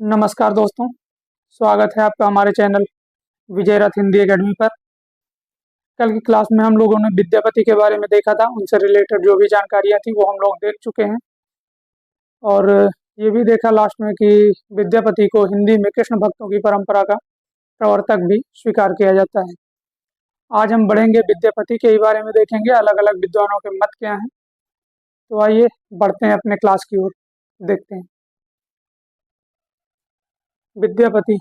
नमस्कार दोस्तों, स्वागत है आपका हमारे चैनल विजय रथ हिंदी एकेडमी पर। कल की क्लास में हम लोगों ने विद्यापति के बारे में देखा था, उनसे रिलेटेड जो भी जानकारियां थी वो हम लोग देख चुके हैं। और ये भी देखा लास्ट में कि विद्यापति को हिंदी में कृष्ण भक्तों की परंपरा का प्रवर्तक भी स्वीकार किया जाता है। आज हम बढ़ेंगे, विद्यापति के ही बारे में देखेंगे, अलग अलग विद्वानों के मत क्या हैं। तो आइए बढ़ते हैं अपने क्लास की ओर, देखते हैं। विद्यापति,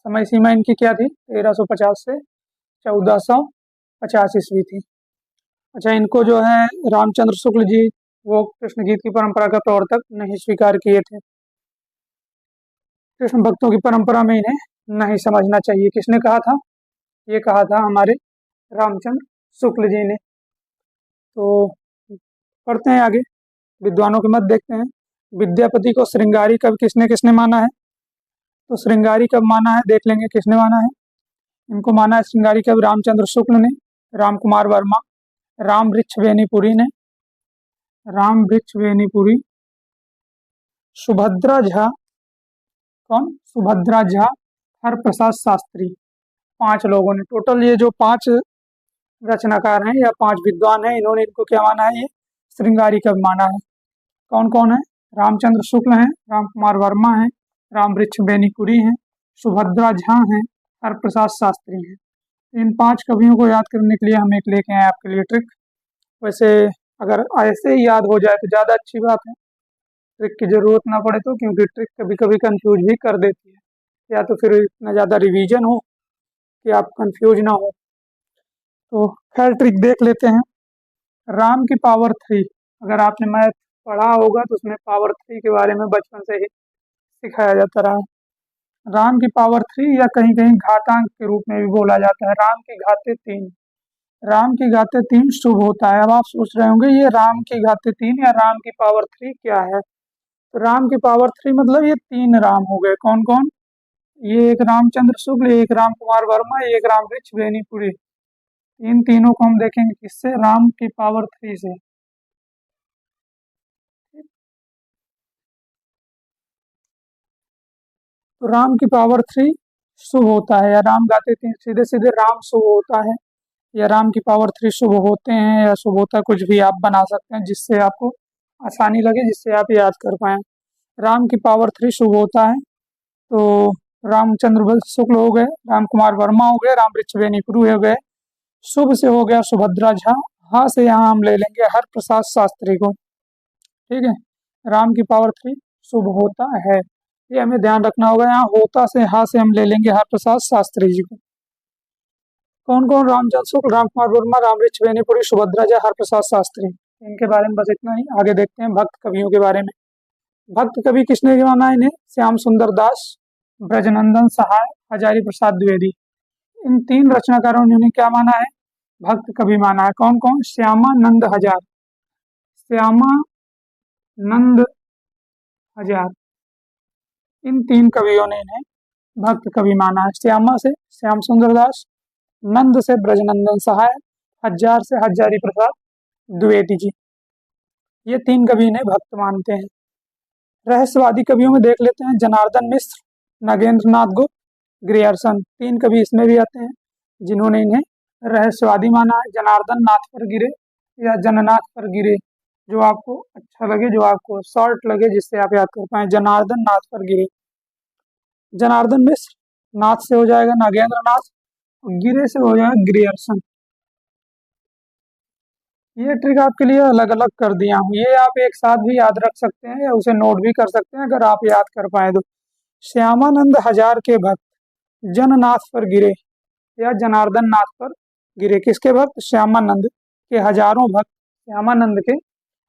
समय सीमा इनकी क्या थी? 1350 से 1450 ईस्वी थी। अच्छा, इनको जो है रामचंद्र शुक्ल जी, वो कृष्ण गीत की परंपरा का प्रवर्तक नहीं स्वीकार किए थे। कृष्ण भक्तों की परंपरा में इन्हें नहीं समझना चाहिए। किसने कहा था? ये कहा था हमारे रामचंद्र शुक्ल जी ने। तो पढ़ते हैं आगे, विद्वानों के मत देखते हैं। विद्यापति को श्रृंगारी कवि किसने किसने माना है? तो श्रृंगारी कवि माना है, देख लेंगे किसने माना है। इनको माना है श्रृंगारी कवि रामचंद्र शुक्ल ने, राम कुमार वर्मा, राम वृक्ष बेनीपुरी ने, राम वृक्ष बेनीपुरी, सुभद्रा झा, कौन? सुभद्रा झा, हरप्रसाद शास्त्री। 5 लोगों ने, टोटल ये जो 5 रचनाकार हैं या 5 विद्वान हैं, इन्होंने इनको क्या माना है? ये श्रृंगारी कवि माना है। कौन कौन है? रामचंद्र शुक्ल हैं, राम कुमार वर्मा हैं, राम वृक्ष बेनीपुरी हैं, सुभद्रा झा हैं, हरप्रसाद शास्त्री हैं। इन 5 कवियों को याद करने के लिए हम एक लेके आए आपके लिए ट्रिक। वैसे अगर ऐसे ही याद हो जाए तो ज़्यादा अच्छी बात है, ट्रिक की ज़रूरत ना पड़े तो, क्योंकि ट्रिक कभी कभी कंफ्यूज भी कर देती है, या तो फिर इतना ज़्यादा रिवीजन हो कि आप कंफ्यूज ना हो। तो खैर ट्रिक देख लेते हैं। राम की पावर 3, अगर आपने मैथ पढ़ा होगा तो उसमें पावर 3 के बारे में बचपन से ही सिखाया जाता रहा है। राम की पावर 3 या कहीं कहीं घातांक के रूप में भी बोला जाता है। राम की घाते 3, राम की घाते 3 शुभ होता है। अब आप सोच रहे होंगे ये राम की घाते 3 या राम की पावर 3 क्या है? तो राम की पावर 3 मतलब ये 3 राम हो गए। कौन कौन? ये एक रामचंद्र शुक्ल, एक राम कुमार वर्मा, एक राम वृक्ष बेनीपुरी। इन तीनों को हम देखेंगे किससे? राम की पावर 3 से। तो राम की पावर 3 शुभ होता है, या राम गाते 3, सीधे सीधे राम शुभ होता है, या राम की पावर 3 शुभ होते हैं, या शुभ होता है, कुछ भी आप बना सकते हैं जिससे आपको आसानी लगे, जिससे आप याद कर पाएं। राम की पावर 3 शुभ होता है। तो रामचंद्र शुक्ल हो गए, राम कुमार वर्मा हो गए, राम वृक्ष बेनीपुरी हो गए। शुभ से हो गया सुभद्रा झा। हाँ से यहाँ हम ले लेंगे हर प्रसाद शास्त्री को। ठीक है, राम की पावर 3 शुभ होता है, ये हमें ध्यान रखना होगा। यहाँ होता से हाँ से हम ले लेंगे हर प्रसाद शास्त्री जी को। कौन कौन? रामचंद्र शुक्ल, राम कुमार वर्मा, राम वृक्ष बेनीपुरी, सुभद्रा झा, हर प्रसाद शास्त्री। इनके बारे में बस इतना ही। आगे देखते हैं भक्त कवियों के बारे में। भक्त कवि किसने माना इन्हें? श्याम सुंदर दास, ब्रजनंदन सहाय, हजारी प्रसाद द्विवेदी। इन 3 रचनाकारों ने इन्हें क्या माना है? भक्त कवि माना है। कौन कौन? श्यामानंद हजार, श्यामानंद हजार, इन 3 कवियों ने इन्हें भक्त कवि माना है। श्यामा से श्याम सुंदर दास, नंद से ब्रजनंदन सहाय, हजार से हजारी प्रसाद द्विवेदी जी। ये 3 कवि इन्हें भक्त मानते हैं। रहस्यवादी कवियों में देख लेते हैं। जनार्दन मिश्र, नागेंद्र नाथ गुप्त, ग्रियर्सन। 3 कवि इसमें भी आते हैं जिन्होंने इन्हें रहस्यवादी माना है। जनार्दन नाथ पर गिरे या जननाथ पर गिरे, जो आपको अच्छा लगे, जो आपको शॉर्ट लगे, जिससे आप याद कर पाए। जनार्दन नाथ पर गिरे, जनार्दन मिश्र, नाथ से हो जाएगा नागेंद्र नाथ, और गिरे से हो जाएगा ग्रियर्सन। ये ट्रिक आपके लिए अलग अलग कर दिया हूँ, ये आप एक साथ भी याद रख सकते हैं या उसे नोट भी कर सकते हैं अगर आप याद कर पाए तो। श्यामानंद हजार के भक्त जननाथ पर गिरे या जनार्दन नाथ पर गिरे। किसके भक्त? श्यामानंद के हजारों भक्त, श्यामानंद के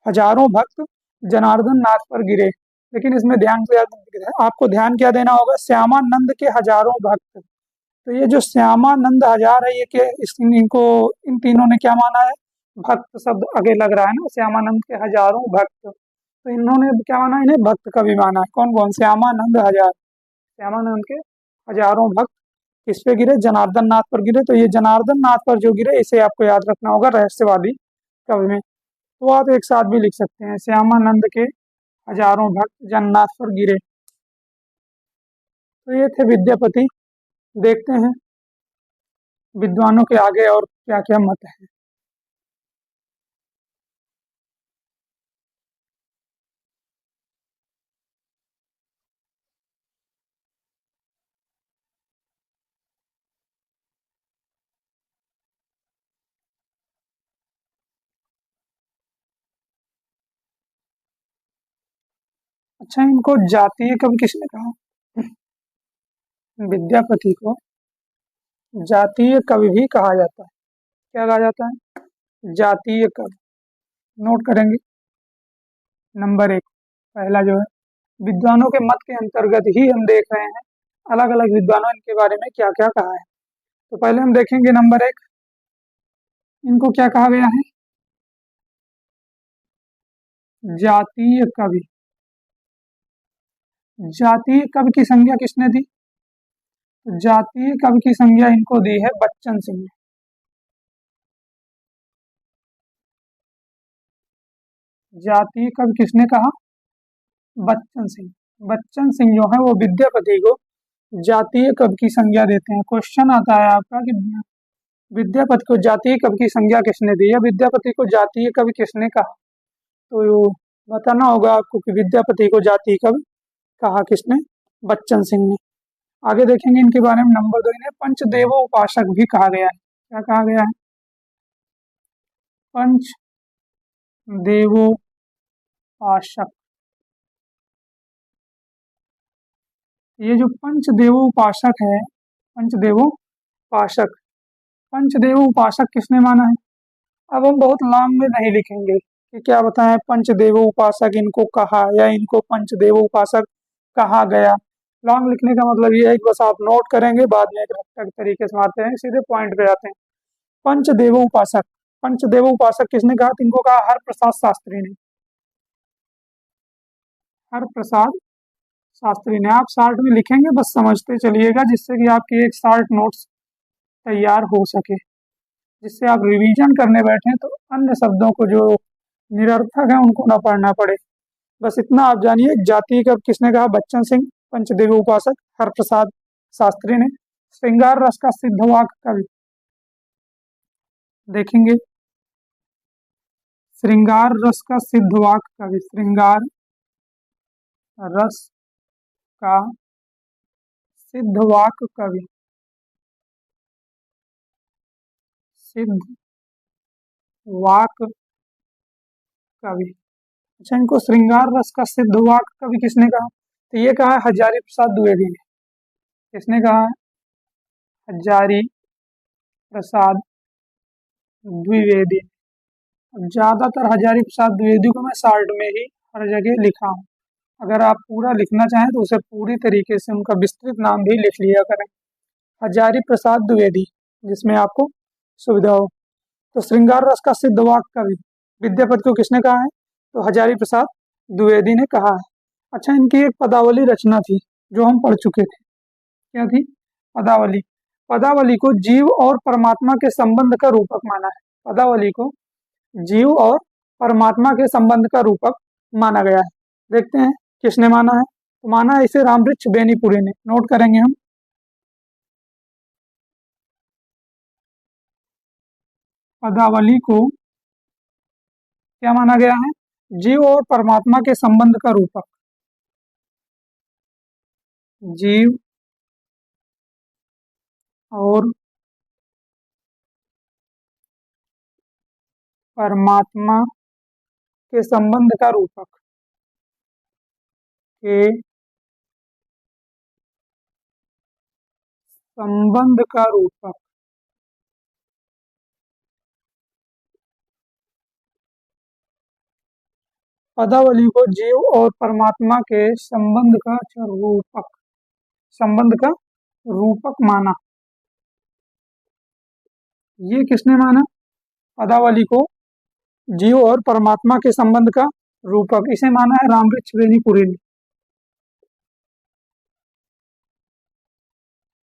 हजारों भक्त जनार्दन नाथ पर गिरे। लेकिन इसमें ध्यान से आपको ध्यान क्या देना होगा? श्यामानंद के हजारों भक्त। तो ये जो श्यामानंद हजार है, ये के इनको इन तीनों ने क्या माना है? भक्त शब्द आगे लग रहा है ना, श्यामानंद के हजारों भक्त, तो इन्होंने क्या माना? इन्हें भक्त कवि माना है। कौन कौन? श्यामानंद हजार, श्यामानंद के हजारों भक्त किस पे गिरे? जनार्दन नाथ पर गिरे। तो ये जनार्दन नाथ पर जो गिरे, इसे आपको याद रखना होगा रहस्यवादी कवि में। तो आप एक साथ भी लिख सकते हैं, श्यामानंद के हजारों भक्त जन्नाथ पर गिरे। तो ये थे विद्यापति। देखते हैं विद्वानों के आगे और क्या क्या मत है। अच्छा, इनको जातीय कवि किसने कहा? विद्यापति को जातीय कवि भी कहा जाता है। क्या कहा जाता है? जातीय कवि। नोट करेंगे। नंबर एक, पहला जो है, विद्वानों के मत के अंतर्गत ही हम देख रहे हैं अलग अलग विद्वानों इनके बारे में क्या क्या कहा है। तो पहले हम देखेंगे नंबर एक, इनको क्या कहा गया है? जातीय कवि। जातीय कवि की संज्ञा किसने दी? तो जातीय कवि की संज्ञा इनको दी है बच्चन सिंह ने। जातीय कवि किसने कहा? बच्चन सिंह। बच्चन सिंह जो है वो विद्यापति को जातीय कवि की संज्ञा देते हैं। क्वेश्चन आता है आपका कि विद्यापति को जातीय कवि की संज्ञा किसने दी, या विद्यापति को जातीय कवि किसने कहा? तो बताना होगा आपको कि विद्यापति को जातीय कवि कहा किसने? बच्चन सिंह ने। आगे देखेंगे इनके बारे में। नंबर दो, इन्हें पंचदेवो उपासक भी कहा गया है। क्या कहा गया है? पंच देवोपासक। ये जो पंचदेवोपासक है, पंचदेवोपासक, पंचदेवोपासक किसने माना है? अब हम बहुत लॉन्ग में नहीं लिखेंगे कि क्या बताएं पंचदेवोपासक इनको कहा या इनको पंचदेवोपासक कहा गया। लॉन्ग लिखने का मतलब ये है कि बस आप नोट करेंगे, बाद में एक रट्टा के तरीके से मारते हैं, सीधे पॉइंट पे जाते हैं। पंचदेवोपासक, पंचदेवोपासक किसने कहा? तो इनको कहा हरप्रसाद शास्त्री ने। हरप्रसाद शास्त्री ने। आप शार्ट में लिखेंगे, बस समझते चलिएगा, जिससे कि आपकी एक शार्ट नोट्स तैयार हो सके, जिससे आप रिवीजन करने बैठे तो अन्य शब्दों को जो निरर्थक है उनको ना पढ़ना पड़े। बस इतना आप जानिए, जाति का किसने कहा? बच्चन सिंह। पंचदेव उपासक हरप्रसाद शास्त्री ने। श्रृंगार रस का सिद्धवाक कवि देखेंगे। श्रृंगार रस का सिद्धवाक कवि, श्रृंगार रस का सिद्धवाक कवि, सिद्धवाक कवि। अच्छा, इनको श्रृंगार रस का सिद्धवाक कवि किसने कहा? तो ये कहा है हजारी प्रसाद द्विवेदी ने। किसने कहा है? हजारी प्रसाद द्विवेदी। ज्यादातर हजारी प्रसाद द्विवेदी को मैं शार्ट में ही हर जगह लिखा हूँ। अगर आप पूरा लिखना चाहें तो उसे पूरी तरीके से उनका विस्तृत नाम भी लिख लिया करें, हजारी प्रसाद द्विवेदी, जिसमें आपको सुविधा हो। तो श्रृंगार रस का सिद्धवाक कवि विद्यापति को किसने कहा है? तो हजारी प्रसाद द्विवेदी ने कहा है। अच्छा, इनकी एक पदावली रचना थी जो हम पढ़ चुके थे। क्या थी? पदावली। पदावली को जीव और परमात्मा के संबंध का रूपक माना है। पदावली को जीव और परमात्मा के संबंध का रूपक माना गया है। देखते हैं किसने माना है। तो माना है इसे रामवृक्ष बेनीपुरी ने। नोट करेंगे हम। पदावली को क्या माना गया है? जीव और परमात्मा के संबंध का रूपक। जीव और परमात्मा के संबंध का रूपक के संबंध का रूपक। पदावली को जीव और परमात्मा के संबंध का रूपक, संबंध का रूपक माना। ये किसने माना? पदावली को जीव और परमात्मा के संबंध का रूपक, इसे माना है रामवृक्ष बेनीपुरी ने।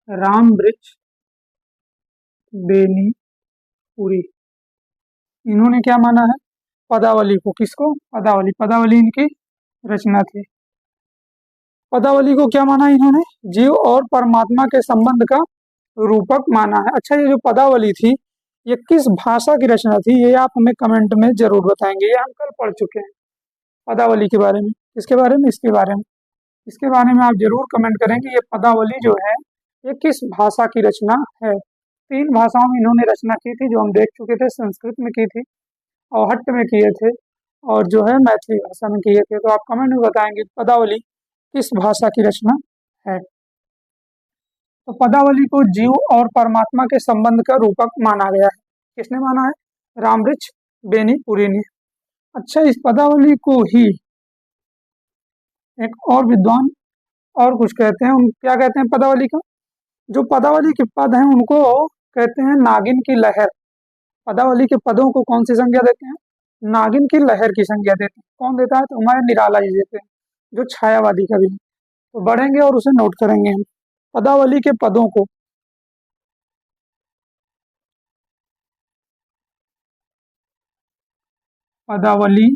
रामवृक्ष बेनीपुरी, इन्होंने क्या माना है? पदावली को। किसको? पदावली। पदावली इनकी रचना थी। पदावली को क्या माना इन्होंने? जीव और परमात्मा के संबंध का रूपक माना है। अच्छा, ये जो पदावली थी ये किस भाषा की रचना थी, ये आप हमें कमेंट में जरूर बताएंगे। ये हम कल पढ़ चुके हैं पदावली के बारे में। किसके बारे में? इसके बारे में। इसके बारे में आप जरूर कमेंट करेंगे ये पदावली जो है ये किस भाषा की रचना है। तीन भाषाओं में इन्होंने रचना की थी जो हम देख चुके थे। संस्कृत में की थी, अवहट्ट में किए थे, और जो है मैथिली भाषा में किए थे। तो आप कमेंट में बताएंगे पदावली किस भाषा की रचना है। तो पदावली को जीव और परमात्मा के संबंध का रूपक माना गया है। किसने माना है? रामवृक्ष बेनीपुरी ने। अच्छा, इस पदावली को ही एक और विद्वान और कुछ कहते हैं। उन क्या कहते हैं पदावली को? जो पदावली के पद हैं उनको कहते हैं नागिन की लहर। पदावली के पदों को कौन सी संज्ञा देते हैं? नागिन की लहर की संज्ञा देते हैं। कौन देता है? तो हमारे निराला जी देते हैं, जो छायावादी कवि हैं। तो बढ़ेंगे और उसे नोट करेंगे हम। पदावली के पदों को पदावली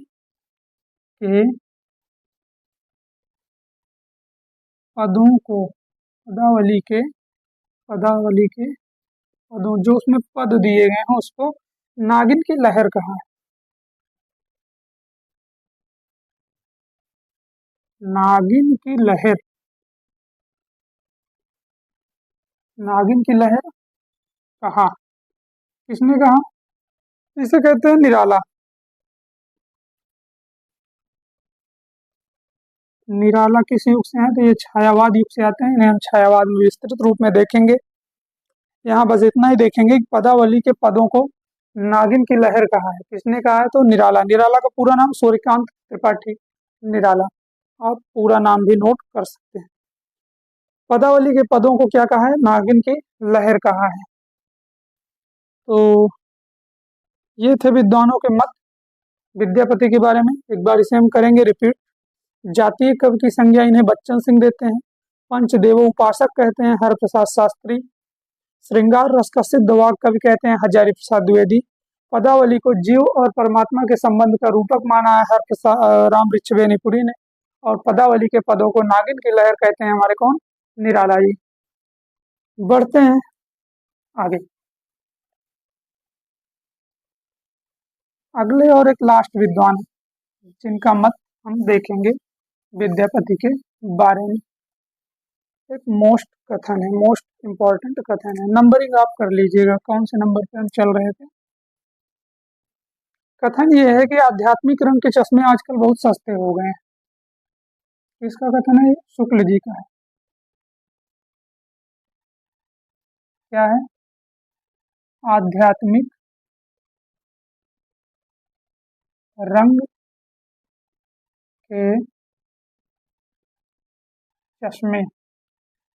के पदों को पदावली के पदों जो उसमें पद दिए गए हैं उसको नागिन की लहर कहा है। नागिन की लहर, नागिन की लहर कहा। किसने कहा? इसे कहते हैं निराला। निराला किस युग से हैं? तो ये छायावाद युग से आते हैं। इन्हें हम छायावाद में विस्तृत रूप में देखेंगे। यहाँ बस इतना ही देखेंगे कि पदावली के पदों को नागिन की लहर कहा है। किसने कहा है? तो निराला। निराला का पूरा नाम सूर्यकांत त्रिपाठी निराला। आप पूरा नाम भी नोट कर सकते हैं। पदावली के पदों को क्या कहा है? नागिन की लहर कहा है। तो ये थे विद्वानों के मत विद्यापति के बारे में। एक बार इसे हम करेंगे रिपीट। जातीय कवि की संज्ञा इन्हें बच्चन सिंह देते हैं। पंचदेवों उपासक कहते हैं हरप्रसाद शास्त्री। श्रृंगार रस का सिद्ध वाक कवि कहते हैं हजारी प्रसाद द्विवेदी। पदावली को जीव और परमात्मा के संबंध का रूपक माना है रामवृक्ष बेनीपुरी ने। और पदावली के पदों को नागिन की लहर कहते हैं हमारे कौन? निराला जी। बढ़ते हैं आगे। अगले और एक लास्ट विद्वान जिनका मत हम देखेंगे विद्यापति के बारे में। एक मोस्ट कथन है, मोस्ट इम्पोर्टेंट कथन है। नंबरिंग आप कर लीजिएगा कौन से नंबर पे हम चल रहे थे। कथन ये है कि आध्यात्मिक रंग के चश्मे आजकल बहुत सस्ते हो गए हैं। किसका कथन है? शुक्ल जी का है। क्या है? आध्यात्मिक रंग के चश्मे,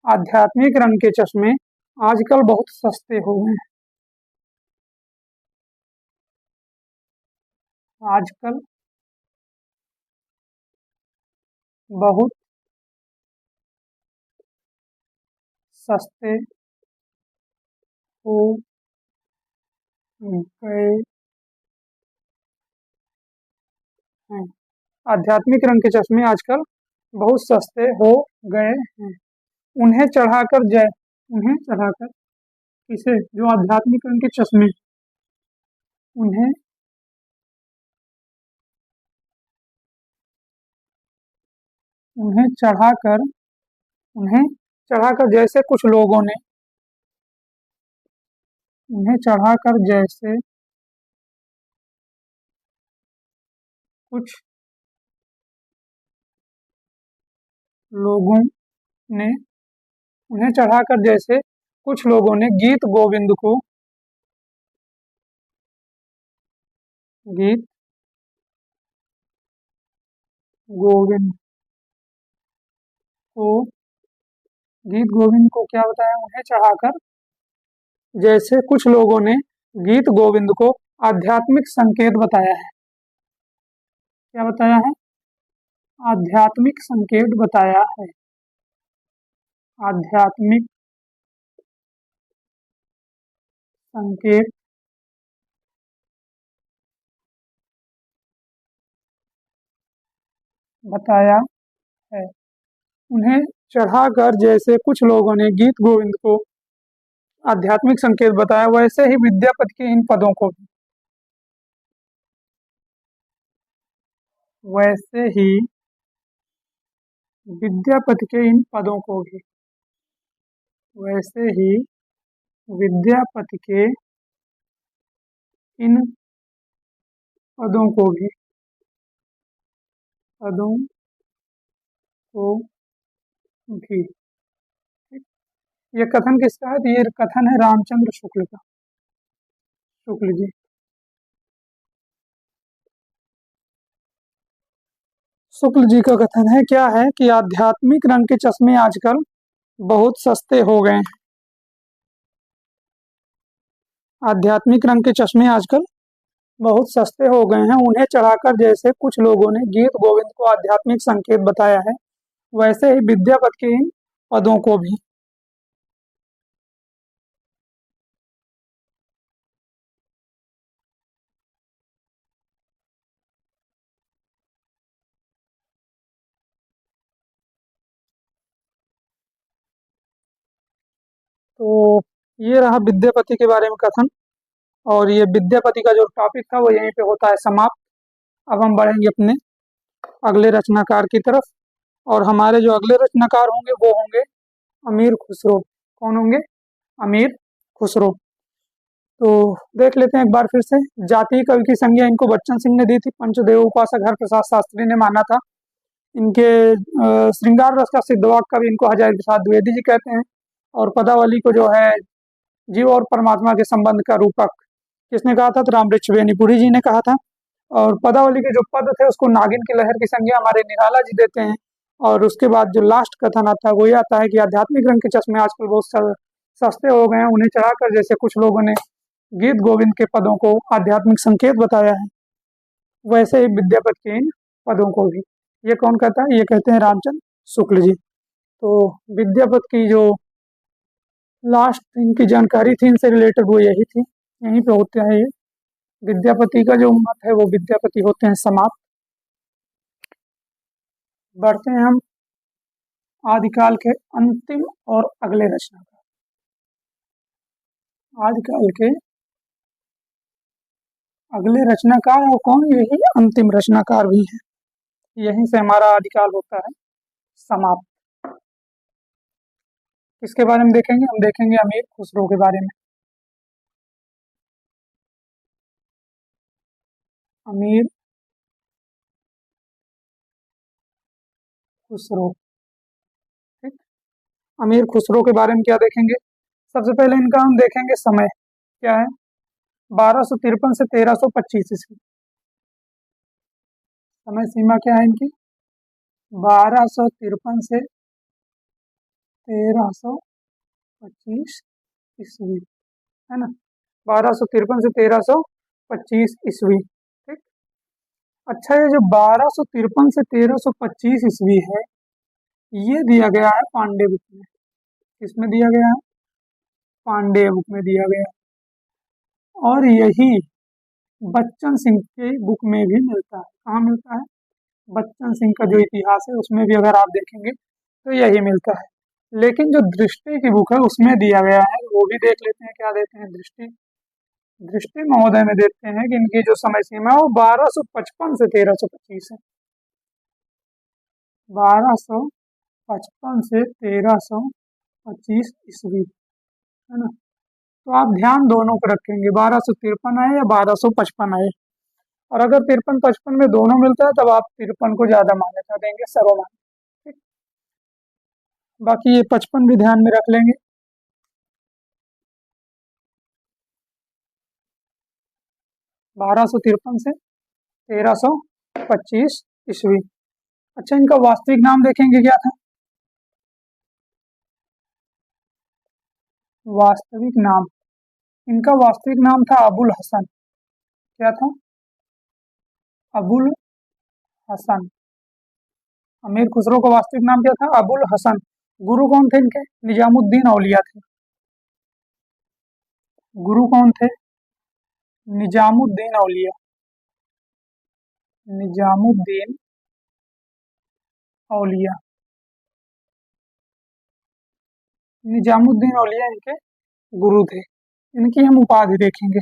आध्यात्मिक रंग के चश्मे आजकल बहुत सस्ते हो गए हैं। आजकल बहुत सस्ते हो गए हैं। आध्यात्मिक रंग के चश्मे आजकल बहुत सस्ते हो गए हैं। उन्हें चढ़ाकर जय, उन्हें चढ़ाकर किसे? जो आध्यात्मिक रंग के चश्मे, उन्हें उन्हें चढ़ाकर उन्हें चढ़ाकर जैसे कुछ लोगों ने, उन्हें चढ़ाकर जैसे कुछ लोगों ने, उन्हें चढ़ाकर जैसे कुछ लोगों ने गीत गोविंद को, गीत गोविंद को, गीत गोविंद को क्या बताया? उन्हें चढ़ाकर जैसे कुछ लोगों ने गीत गोविंद को आध्यात्मिक संकेत बताया है। क्या बताया है? आध्यात्मिक संकेत बताया है। आध्यात्मिक संकेत बताया है। उन्हें चढ़ाकर जैसे कुछ लोगों ने गीत गोविंद को आध्यात्मिक संकेत बताया, वैसे ही विद्यापति के इन पदों को भी वैसे ही विद्यापति के इन पदों को भी वैसे ही विद्यापति के इन पदों को भी पदों को भी। ये कथन किसका है? तो ये कथन है रामचंद्र शुक्ल का। शुक्ल जी। शुक्ल जी का कथन है, क्या है कि आध्यात्मिक रंग के चश्मे आजकल बहुत सस्ते हो गए हैं। आध्यात्मिक रंग के चश्मे आजकल बहुत सस्ते हो गए हैं। उन्हें चढ़ाकर जैसे कुछ लोगों ने गीत गोविंद को आध्यात्मिक संकेत बताया है, वैसे ही विद्यापति के इन पदों को भी। तो ये रहा विद्यापति के बारे में कथन, और ये विद्यापति का जो टॉपिक था वो यहीं पे होता है समाप्त। अब हम बढ़ेंगे अपने अगले रचनाकार की तरफ, और हमारे जो अगले रचनाकार होंगे वो होंगे अमीर खुसरो। कौन होंगे? अमीर खुसरो। तो देख लेते हैं एक बार फिर से। जाति कवि की संज्ञा इनको बच्चन सिंह ने दी थी। पंचदेव उपासक हरप्रसाद शास्त्री ने माना था। इनके श्रृंगार रस का सिद्धवाक कवि इनको हजारी प्रसाद द्विवेदी जी कहते हैं। और पदावली को जो है जीव और परमात्मा के संबंध का रूपक किसने कहा था? तो रामवृक्ष बेनीपुरी जी ने कहा था। और पदावली के जो पद थे उसको नागिन की लहर की संज्ञा हमारे निराला जी देते हैं। और उसके बाद जो लास्ट कथन आता है वो ये आता है कि आध्यात्मिक रंग के चश्मे आजकल बहुत सस्ते हो गए हैं। उन्हें चढ़ाकर जैसे कुछ लोगों ने गीत गोविंद के पदों को आध्यात्मिक संकेत बताया है, वैसे ही विद्यापति के इन पदों को भी। ये कौन कहता है? ये कहते हैं रामचंद्र शुक्ल जी। तो विद्यापति की जो लास्ट इनकी जानकारी थी इनसे रिलेटेड वो यही थी। यहीं पे होते हैं ये विद्यापति का जो मत है वो विद्यापति होते हैं समाप्त। बढ़ते हैं हम आदिकाल के अंतिम और अगले रचनाकार। आदिकाल के अगले रचनाकार और कौन? यही अंतिम रचनाकार भी है। यहीं से हमारा आदिकाल होता है समाप्त। किसके बारे में देखेंगे? हम देखेंगे अमीर खुसरो के बारे में। अमीर खुसरो। ठीक। अमीर खुसरो के बारे में क्या देखेंगे? सबसे पहले इनका हम देखेंगे समय क्या है। 1253 से 1325 ईस्वी। समय सीमा क्या है इनकी? 1253 से 1325 ईस्वी, है ना। 1253 से 1325 ईस्वी। ठीक। अच्छा, ये जो 1253 से 1325 ईस्वी है ये दिया गया है पांडे बुक में। किसमें दिया गया है? पांडे बुक में दिया गया है। और यही बच्चन सिंह के बुक में भी मिलता है। कहाँ मिलता है? बच्चन सिंह का जो इतिहास है उसमें भी अगर आप देखेंगे तो यही मिलता है। लेकिन जो दृष्टि की बुक है उसमें दिया गया है, वो भी देख लेते हैं। क्या देते हैं? दृष्टि। दृष्टि महोदय में देखते हैं कि इनकी जो समय सीमा है वो 1255 से 1325 है। 1255 से 1325 ईस्वी, है ना। तो आप ध्यान दोनों को रखेंगे, 1253 आए या 1255 आए। और अगर 53-55 में दोनों मिलता है तब आप 53 को ज्यादा मान्यता देंगे, सर्वमान्य। ठीक। बाकी ये 55 भी ध्यान में रख लेंगे। 1253 से 1325 ईस्वी। अच्छा, इनका वास्तविक नाम देखेंगे क्या था? वास्तविक नाम, इनका वास्तविक नाम था अबुल हसन। क्या था? अबुल हसन। अमीर खुसरो का वास्तविक नाम क्या था? अबुल हसन। गुरु कौन थे इनके? निजामुद्दीन औलिया थे। गुरु कौन थे? निजामुद्दीन औलिया। निजामुद्दीन औलिया। निजामुद्दीन औलिया इनके गुरु थे। इनकी हम उपाधि देखेंगे।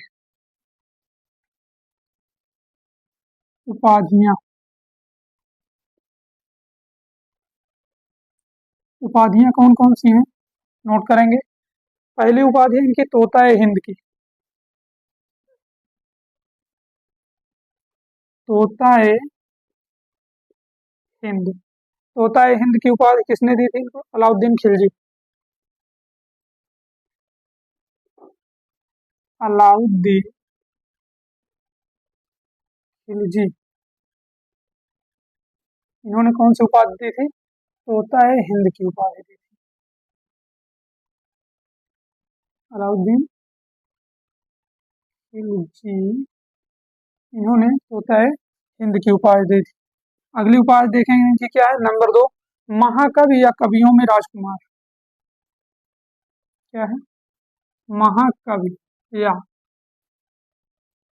उपाधियां, उपाधियां कौन कौन सी हैं, नोट करेंगे। पहली उपाधि है इनकी तोता ए हिंद की। तोता ए हिंद, तोता ए हिंद की उपाधि किसने दी थी इनको? अलाउद्दीन खिलजी। अलाउद्दीन खिलजी, इन्होंने कौन सी उपाधि दी थी? तोता ए हिंद की उपाधि दी थी। अलाउद्दीन खिलजी, इन्होंने तोता ए हिंद की उपाधि दी थी। अगली उपाधि देखेंगे इनकी क्या है, नंबर 2, महाकवि या कवियों में राजकुमार। क्या है? महाकवि या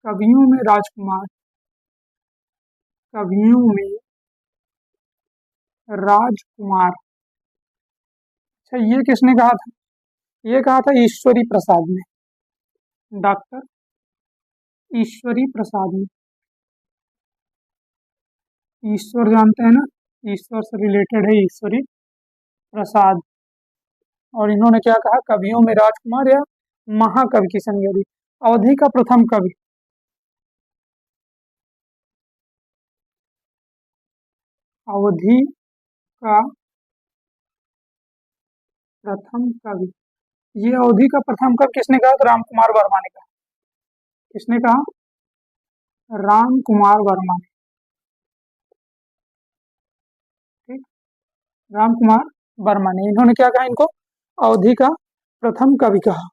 कवियों में राजकुमार। कवियों में राजकुमार, अच्छा ये किसने कहा था? ये कहा था ईश्वरी प्रसाद ने, डॉक्टर ईश्वरी प्रसाद ने। ईश्वर जानते हैं ना, ईश्वर से रिलेटेड है ईश्वरी प्रसाद। और इन्होंने क्या कहा? कवियों में राजकुमार या महाकवि की संज्ञा दी। अवधि का प्रथम कवि, अवधि का प्रथम कवि, ये अवधि का प्रथम कवि किसने कहा? तो राम कुमार वर्मा ने कहा। किसने कहा? राम कुमार वर्मा ने। ठीक, राम कुमार वर्मा ने, इन्होंने क्या कहा इनको? अवधि का प्रथम कवि कहा।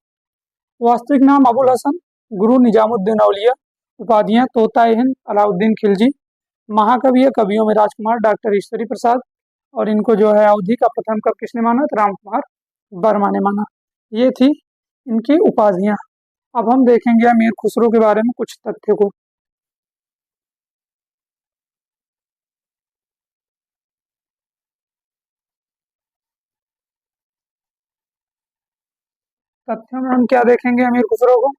वास्तविक नाम अबुल हसन, गुरु निजामुद्दीन औलिया, उपाधियां तोता ए हिंद, अलाउद्दीन खिलजी, महाकवि या कवियों में राजकुमार डॉक्टर ईश्वरी प्रसाद। और इनको जो है अवधि का प्रथम कवि किसने माना? तो राम कुमार वर्मा ने माना। ये थी इनकी उपाधियां। अब हम देखेंगे अमीर खुसरो के बारे में कुछ तथ्य को। तथ्यों में हम क्या देखेंगे अमीर खुसरो को?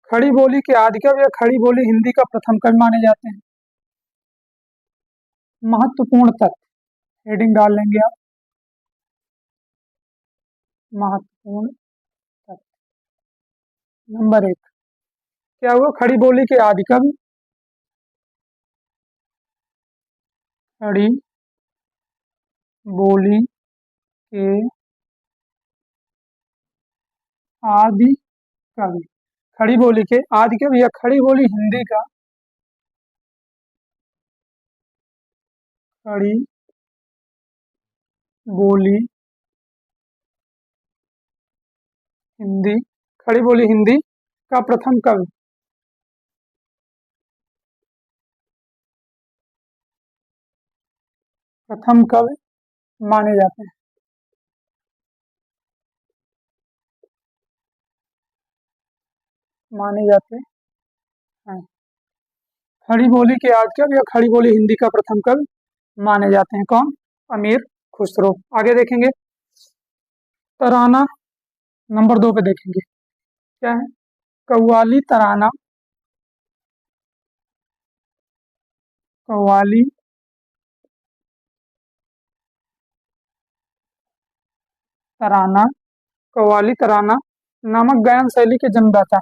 खड़ी बोली के आदि कवि या खड़ी बोली हिंदी का प्रथम कवि माने जाते हैं। महत्वपूर्ण तथ्य, हेडिंग डाल लेंगे आप, महत्वपूर्ण तथ्य। नंबर 1, क्या हुआ? खड़ी बोली के आदि कवि, खड़ी बोली के आदि कवि, खड़ी बोली के आदि कवि या खड़ी बोली हिंदी का, खड़ी बोली हिंदी, खड़ी बोली हिंदी का प्रथम कवि, प्रथम कवि माने जाते हैं। माने जाते हैं, खड़ी बोली के आदि कवि या खड़ी बोली हिंदी का प्रथम कवि माने जाते हैं। कौन? अमीर खुसरो। आगे देखेंगे तराना, नंबर 2 पे देखेंगे क्या है? कव्वाली तराना, कव्वाली तराना, कव्वाली तराना नामक गायन शैली के जन्मदाता।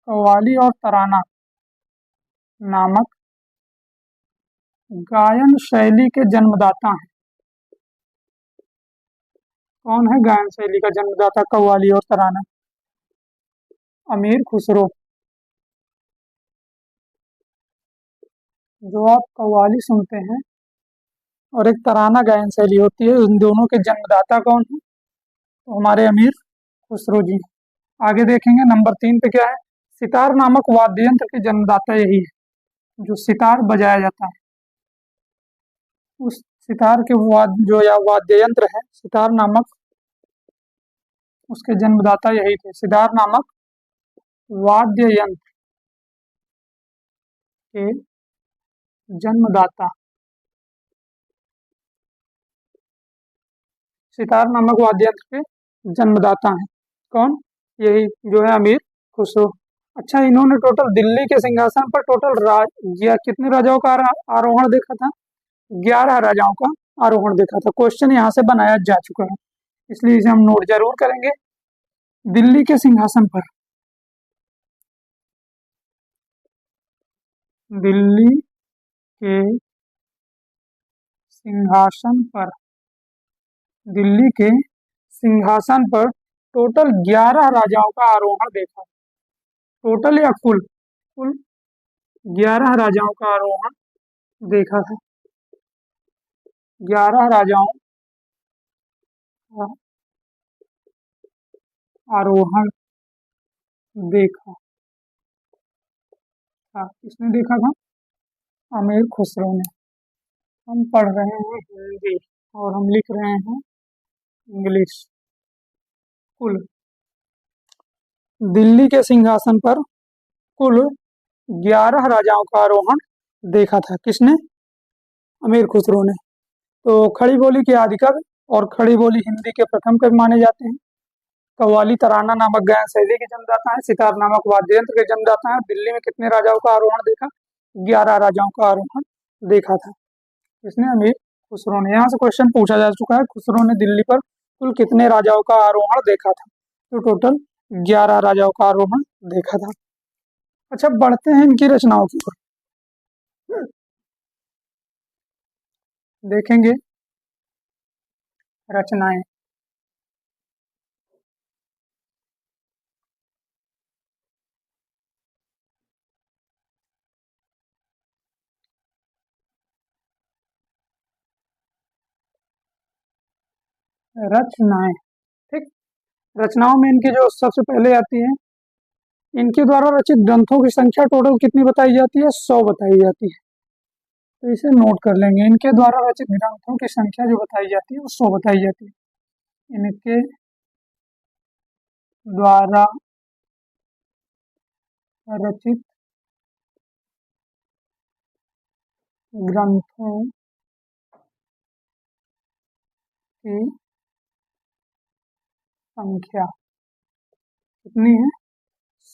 कव्वाली और तराना नामक गायन शैली के जन्मदाता हैं। कौन है गायन शैली का जन्मदाता कव्वाली और तराना? अमीर खुसरो। जो आप कव्वाली सुनते हैं और एक तराना गायन शैली होती है, उन दोनों के जन्मदाता कौन है? तो हमारे अमीर खुसरो जी। आगे देखेंगे नंबर 3 पे क्या है? सितार नामक वाद्य यंत्र के जन्मदाता यही है। जो सितार बजाया जाता है, उस सितार के जो या वाद्य यंत्र है सितार नामक, उसके जन्मदाता यही थे। सितार नामक वाद्य यंत्र के जन्मदाता, सितार नामक वाद्य यंत्र के जन्मदाता हैं। कौन? यही जो है अमीर खुसरो। अच्छा, इन्होंने टोटल दिल्ली के सिंहासन पर टोटल या कितने राजाओं का आरोहण देखा था? 11 राजाओं का आरोहण देखा था। क्वेश्चन यहाँ से बनाया जा चुका है, इसलिए इसे हम नोट जरूर करेंगे। दिल्ली के सिंहासन पर, दिल्ली के सिंहासन पर, दिल्ली के सिंहासन पर टोटल 11 राजाओं का आरोहण देखा। टोटल या कुल? कुल 11 राजाओं का आरोहण देखा था। 11 राजाओं का आरोहण देखा था। किसने देखा था? अमीर खुसरो ने। हम पढ़ रहे हैं हिंदी और हम लिख रहे हैं इंग्लिश। कुल दिल्ली के सिंहासन पर कुल 11 राजाओं का आरोहण देखा था। किसने? अमीर खुसरो ने। तो खड़ी बोली के आदि कवि और खड़ी बोली हिंदी के प्रथम कवि माने जाते हैं। कव्वाली तराना नामक गायन शैली के जन्मदाता है। सितार नामक वाद्य यंत्र के जन्मदाता है। दिल्ली में कितने राजाओं का आरोहण देखा? 11 राजाओं का आरोहण देखा था। किसने? अमीर खुसरो ने। यहाँ से क्वेश्चन पूछा जा चुका है, खुसरो ने दिल्ली पर कुल कितने राजाओं का आरोहण देखा था? तो टोटल 11 राजाओं का आरोहण देखा था। अच्छा, बढ़ते हैं इनकी रचनाओं की ओर। देखेंगे रचनाएं। रचनाएं, ठीक। रचनाओं में इनकी जो सबसे पहले आती है, इनके द्वारा रचित ग्रंथों की संख्या टोटल कितनी बताई जाती है? 100 बताई जाती है। तो इसे नोट कर लेंगे। इनके द्वारा रचित ग्रंथों की संख्या जो बताई जाती है वो 100 बताई जाती है। इनके द्वारा रचित ग्रंथों की संख्या कितनी है?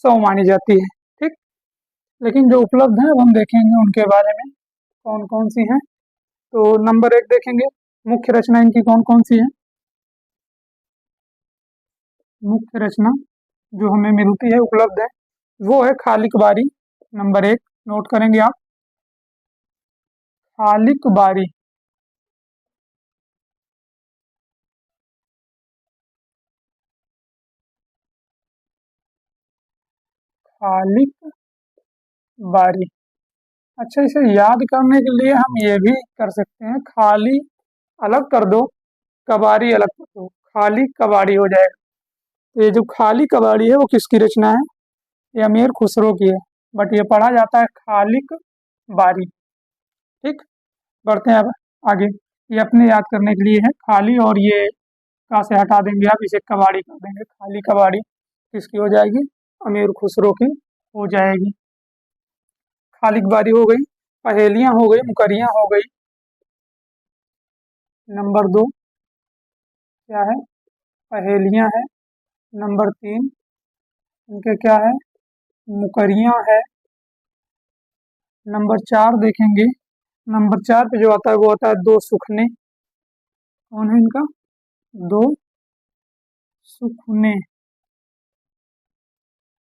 100 मानी जाती है, ठीक। लेकिन जो उपलब्ध है वो हम देखेंगे उनके बारे में, कौन कौन सी हैं। तो नंबर 1 देखेंगे, मुख्य रचना इनकी कौन कौन सी है। मुख्य रचना जो हमें मिलती है, उपलब्ध है, वो है खालिक बारी। नंबर 1 नोट करेंगे आप, खालिक बारी। खालिक बारी। अच्छा, इसे याद करने के लिए हम ये भी कर सकते हैं, खाली अलग कर दो, कबाड़ी अलग कर दो, खाली कबाड़ी हो जाएगा। तो ये जो खाली कबाड़ी है वो किसकी रचना है? ये अमीर खुसरो की है, बट ये पढ़ा जाता है खालिक बारी, ठीक। बढ़ते हैं अब आगे। ये अपने याद करने के लिए है खाली, और ये का से हटा देंगे आप, इसे कबाड़ी कर देंगे। खाली कबाड़ी किसकी हो जाएगी? अमीर खुसरो की हो जाएगी। खालिक बारी हो गई। पहेलियां हो गई, मुकरियां हो गई। नंबर 2 क्या है? पहेलियां है। नंबर 3 इनके क्या है? मुकरियां है। नंबर 4 देखेंगे, नंबर 4 पे जो आता है वो आता है दो सुखने। कौन है इनका? दो सुखने।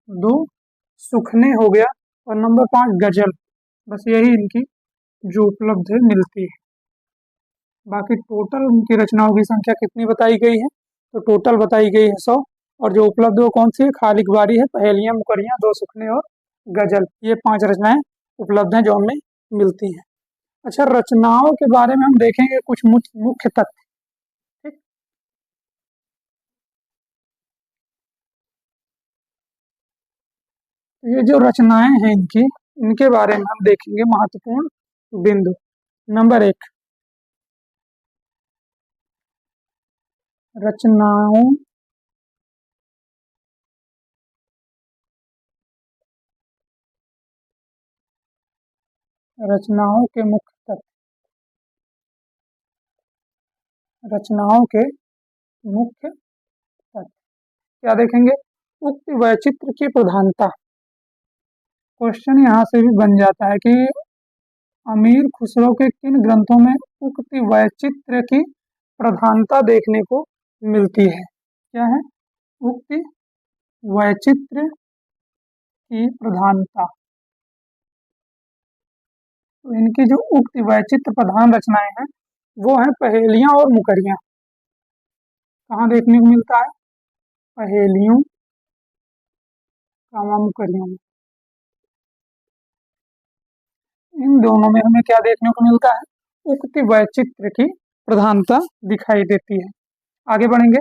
दो सुखने हो गया। और नंबर 5 गजल। बस यही इनकी जो उपलब्ध है मिलती है। बाकी टोटल उनकी रचनाओं की संख्या कितनी बताई गई है? तो टोटल बताई गई है 100। और जो उपलब्ध है वो कौन सी है? खालिक बारी है, पहेलियां, मुकरियां, दो सुखने और गजल। ये 5 रचनाएं उपलब्ध हैं जो हमें मिलती हैं। अच्छा, रचनाओं के बारे में हम देखेंगे कुछ मुख्य तथ्य, ठीक। ये जो रचनाएं हैं इनकी, इनके बारे में हम देखेंगे महत्वपूर्ण बिंदु। नंबर 1, रचनाओं रचनाओं के मुख्य तथ्य। रचनाओं के मुख्य क्या देखेंगे, उक्त वैचित्र की प्रधानता। क्वेश्चन यहाँ से भी बन जाता है कि अमीर खुसरो के किन ग्रंथों में उक्त वैचित्र की प्रधानता देखने को मिलती है। क्या है, उक्त वैचित्र की प्रधानता। तो इनकी जो उक्त वैचित्र प्रधान रचनाएं हैं वो हैं पहेलियां और मुकरियां। कहाँ देखने को मिलता है, पहेलियों कामा मुकरियों में। इन दोनों में हमें क्या देखने को मिलता है, उक्त वैचित्र की प्रधानता दिखाई देती है। आगे बढ़ेंगे,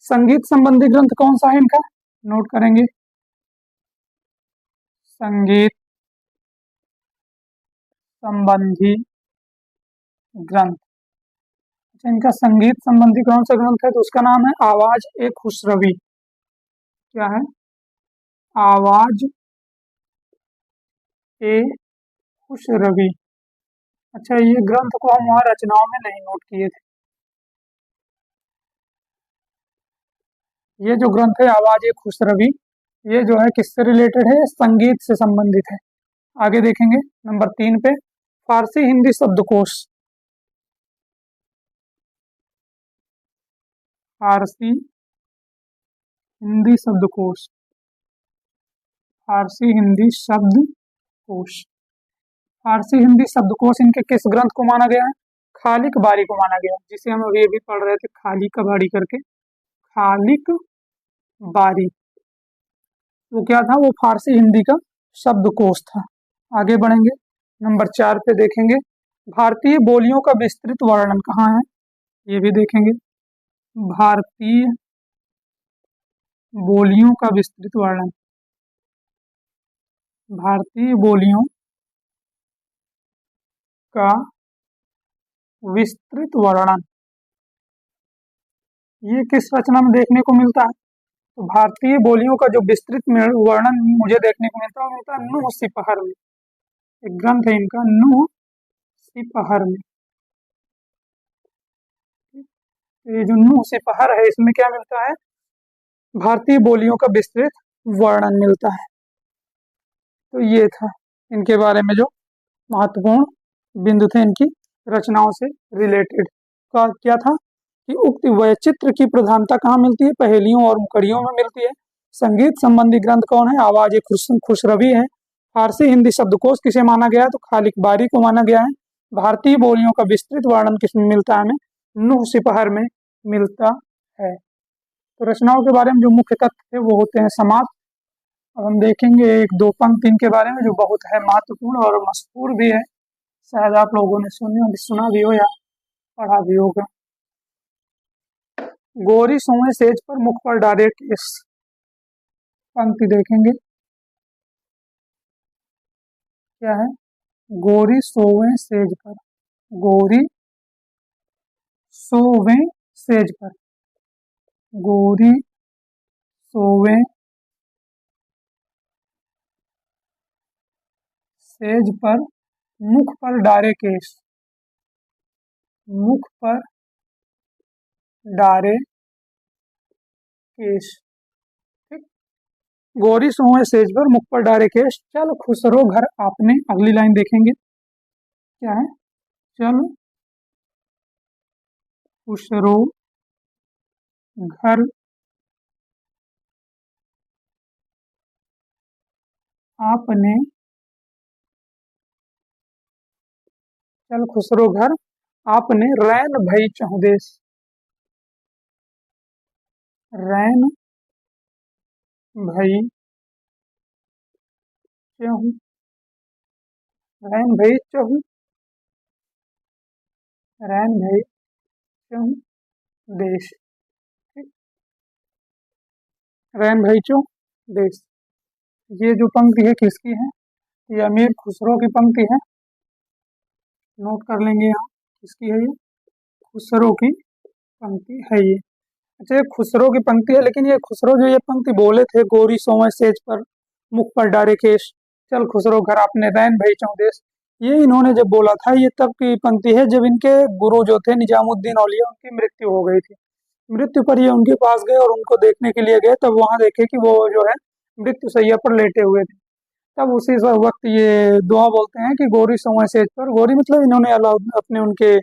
संगीत संबंधी ग्रंथ कौन सा है इनका, नोट करेंगे, संगीत संबंधी ग्रंथ। अच्छा, इनका संगीत संबंधी कौन सा ग्रंथ है, तो उसका नाम है आवाज ए खुसरवी। क्या है, आवाज ए खुसरवी। अच्छा, ये ग्रंथ को हम वहाँ रचनाओं में नहीं नोट किए थे। ये जो ग्रंथ है आवाज ए खुसरवी, ये जो है किससे रिलेटेड है, संगीत से संबंधित है। आगे देखेंगे नंबर 3 पे, फारसी हिंदी शब्दकोश। फारसी हिंदी शब्दकोश, फारसी हिंदी शब्दकोश। फारसी हिंदी शब्दकोश इनके किस ग्रंथ को माना गया है, खालिक बारी को माना गया, जिसे हम अभी अभी पढ़ रहे थे, खालिक बारी करके, खालिक बारी। वो क्या था, वो फारसी हिंदी का शब्दकोश था। आगे बढ़ेंगे, नंबर 4 पे देखेंगे, भारतीय बोलियों का विस्तृत वर्णन कहाँ है, ये भी देखेंगे, भारतीय बोलियों का विस्तृत वर्णन। भारतीय बोलियों का विस्तृत वर्णन ये किस रचना में देखने को मिलता है, तो भारतीय बोलियों का जो विस्तृत वर्णन मुझे देखने को मिलता है वो मिलता है नूह सिपहर में। एक ग्रंथ है इनका नूह सिपहर में। तो ये जो नूह सिपहर है इसमें क्या मिलता है, भारतीय बोलियों का विस्तृत वर्णन मिलता है। तो ये था इनके बारे में जो महत्वपूर्ण बिंदु थे इनकी रचनाओं से रिलेटेड। का क्या था कि उक्त वैचित्र की प्रधानता कहाँ मिलती है, पहेलियों और मुकरियों में मिलती है। संगीत संबंधी ग्रंथ कौन है, आवाज खुसरवी है। फारसी हिंदी शब्दकोश किसे माना गया है, तो खालिक बारी को माना गया है। भारतीय बोलियों का विस्तृत वर्णन किसमें मिलता है, हमें नूह सिपहर में मिलता है। तो रचनाओं के बारे में जो मुख्य तथ्य थे वो होते हैं समाप्त। अब हम देखेंगे एक दो पंक्ति इनके बारे में जो बहुत है महत्वपूर्ण और मशहूर भी है, शायद आप लोगों ने सुना भी हो या पढ़ा भी होगा। गोरी सोए सेज पर मुख पर डाले केस, पंक्ति देखेंगे, क्या है, गोरी सोवे सेज पर, गोरी सोवे सेज पर, गोरी सोवे सेज पर मुख पर डारे केश, मुख पर डारे केश। ठीक, गोरी सोए सेज पर मुख पर डारे केश, चल खुसरो घर आपने। अगली लाइन देखेंगे, क्या है, चल खुसरो घर आपने, चल खुसरो घर आपने रैन भई चहुदेश, रैन भई चहु, रैन भई चहु, रैन भई चहु देश। ठीक, रैन भई चहु देश। ये जो पंक्ति है किसकी है, ये अमीर खुसरो की पंक्ति है, नोट कर लेंगे यहाँ किसकी है, ये खुसरो की पंक्ति है ये। अच्छा, ये खुसरो की पंक्ति है, लेकिन ये खुसरो जो ये पंक्ति बोले थे, गोरी सोवे सेज पर मुख पर डारे केश, चल खुसरो घर आपने रैन भई चौदेश, ये इन्होंने जब बोला था ये तब की पंक्ति है जब इनके गुरु जो थे निजामुद्दीन औलिया उनकी मृत्यु हो गई थी। मृत्यु पर ये उनके पास गए और उनको देखने के लिए गए, तब वहां देखे कि वो जो है मृत्यु शैया पर लेटे हुए थे। तब उसी वक्त ये दुआ बोलते हैं कि गोरी सोए सेज पर, गोरी मतलब इन्होंने अलाउ अपने उनके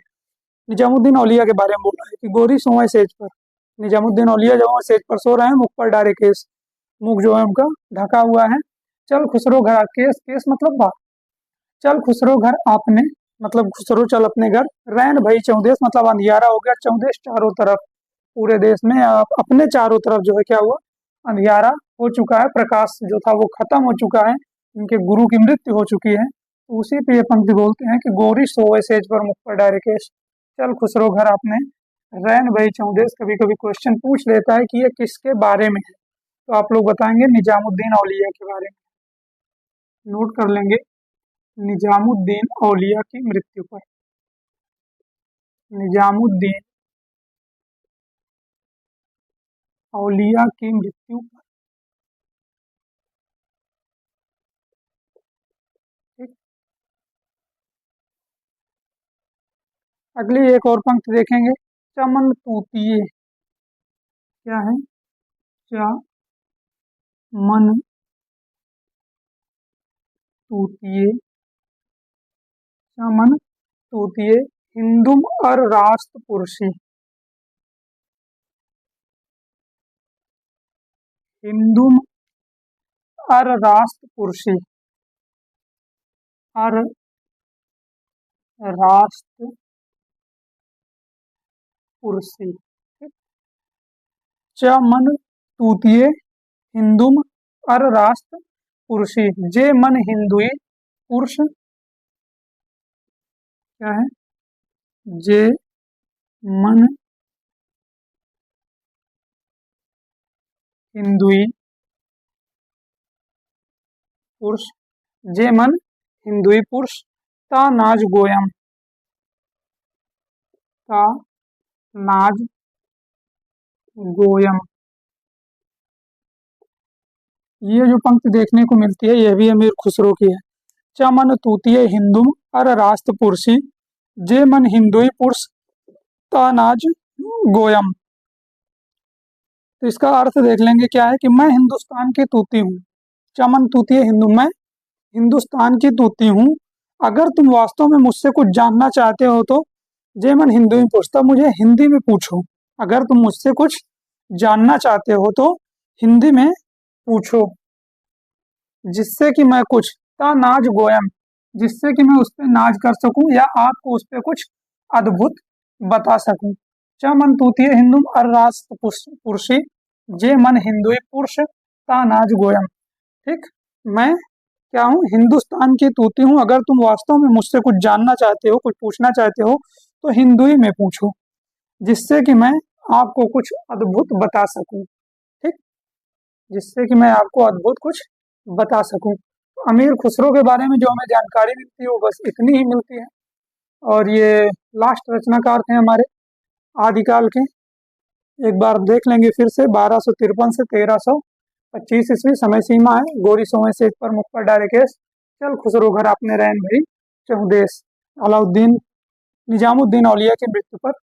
निजामुद्दीन औलिया के बारे में बोला है कि गोरी सोए सेज पर। निजामुद्दीन औलिया जो है सेज पर सो रहे हैं, मुख पर डारे केस, मुख जो है उनका ढका हुआ है। चल खुसरो घर, केस केस मतलब बात। चल खुसरो घर आपने, मतलब खुसरो चल अपने घर। रैन भई चौदेश मतलब अंधियारा हो गया चौदेश चारों तरफ, पूरे देश में अपने चारों तरफ जो है क्या हुआ, अंधियारा हो चुका है, प्रकाश जो था वो खत्म हो चुका है, उनके गुरु की मृत्यु हो चुकी है। तो उसी पे ये पंक्ति बोलते हैं कि गोरी सोए सेज पर मुख पर डारे केश, चल खुसरो घर आपने, रैन भई चौदेश। कभी कभी क्वेश्चन पूछ लेता है कि ये किसके बारे में है, तो आप लोग बताएंगे निजामुद्दीन औलिया के बारे में। नोट कर लेंगे, निजामुद्दीन औलिया की मृत्यु पर। निजामुद्दीन औलिया की मृत्यु पर। ठीक, अगली एक और पंक्ति देखेंगे, चमन तूतिए। क्या है? चमन तूतिए, चमन तूतिए हिंदुम अर राष्ट्र पुरुषी। हिंदुम अर राष्ट्र पुरुषी, अर राष्ट्र पुरुषी। ठीक? चमन तूतिए हिंदुम अर राष्ट्र पुरुषी, जे मन हिंदुई पुरुष। क्या है? जे मन हिंदुई पुरुष, जे मन हिंदुई पुरुष, ता नाज गोयम, ता नाज गोयम। ये जो पंक्ति देखने को मिलती है यह भी अमीर खुसरो की है। चमन तूतिये हिंदुम अर राष्ट्र पुरुषी, जे मन हिंदुई पुरुष, ता नाज गोयम। तो इसका अर्थ देख लेंगे क्या है कि मैं हिंदुस्तान की तूती हूँ। चमन तूतिये हिंदू, मैं हिंदुस्तान की तूती हूँ। अगर तुम वास्तव में मुझसे कुछ जानना चाहते हो तो जे मन हिंदू में पूछता, मुझे हिंदी में पूछो। अगर तुम मुझसे कुछ जानना चाहते हो तो हिंदी में पूछो, जिससे कि मैं कुछ, ता नाज गोयम, जिससे कि मैं उस पर नाज कर सकूं या आपको उस पर कुछ अद्भुत बता सकूं। च मन तूतीय हिंदू अर राष्ट्र पुरुषी, जे मन हिंदुई पुरुष, ता नाज गोयम। ठीक, मैं क्या हूँ? हिंदुस्तान की तूती हूँ। अगर तुम वास्तव में मुझसे कुछ जानना चाहते हो, कुछ पूछना चाहते हो तो हिंदुई में पूछो, जिससे कि मैं आपको कुछ अद्भुत बता सकूं। ठीक, जिससे कि मैं आपको अद्भुत कुछ बता सकूं। अमीर खुसरो के बारे में जो हमें जानकारी मिलती है वो बस इतनी ही मिलती है। और ये लास्ट रचनाकार थे हमारे आदिकाल के। एक बार देख लेंगे फिर से, 1253 से 1325 ईस्वी समय सीमा है। गोरी सोए सेज पर मुख पर डारे केस, चल खुसरो घर आपने रैन भई चहुदेश। अलाउद्दीन निजामुद्दीन औलिया की मृत्यु पर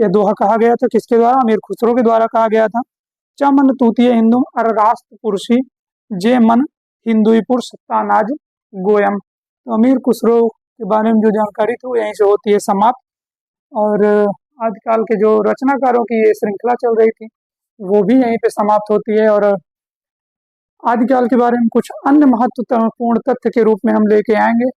यह दोहा कहा गया था। किसके द्वारा? अमीर खुसरो के द्वारा कहा गया था। चमन तूतीय हिंदू अर राष्ट्र पुरुषी, जे मन हिंदुई पुरुष, तानाज गोयम। तो अमीर खुसरो के बारे में जो जानकारी थी वो यहीं से होती है समाप्त। और आजकल के जो रचनाकारों की ये श्रृंखला चल रही थी वो भी यहीं पे समाप्त होती है। और आदिकाल के बारे में कुछ अन्य महत्वपूर्ण तथ्य के रूप में हम लेके आएंगे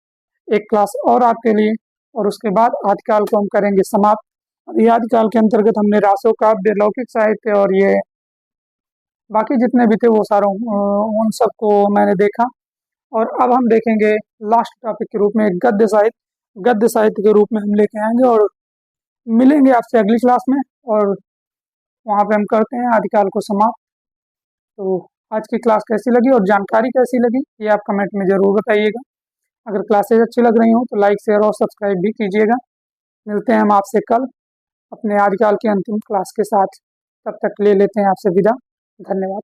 एक क्लास और आपके लिए, और उसके बाद आदिकाल को हम करेंगे समाप्त। अभी आदिकाल के अंतर्गत हमने रासो काव्य, लौकिक साहित्य और ये बाकी जितने भी थे वो सारों उन सबको मैंने देखा। और अब हम देखेंगे लास्ट टॉपिक के रूप में गद्य साहित्य। गद्य साहित्य के रूप में हम लेके आएंगे और मिलेंगे आपसे अगली क्लास में, और वहाँ पे हम करते हैं आदिकाल को समाप्त। तो आज की क्लास कैसी लगी और जानकारी कैसी लगी ये आप कमेंट में ज़रूर बताइएगा। अगर क्लासेज अच्छी लग रही हो तो लाइक, शेयर और सब्सक्राइब भी कीजिएगा। मिलते हैं हम आपसे कल अपने आदिकाल की अंतिम क्लास के साथ। तब तक ले लेते हैं आपसे विदा। धन्यवाद।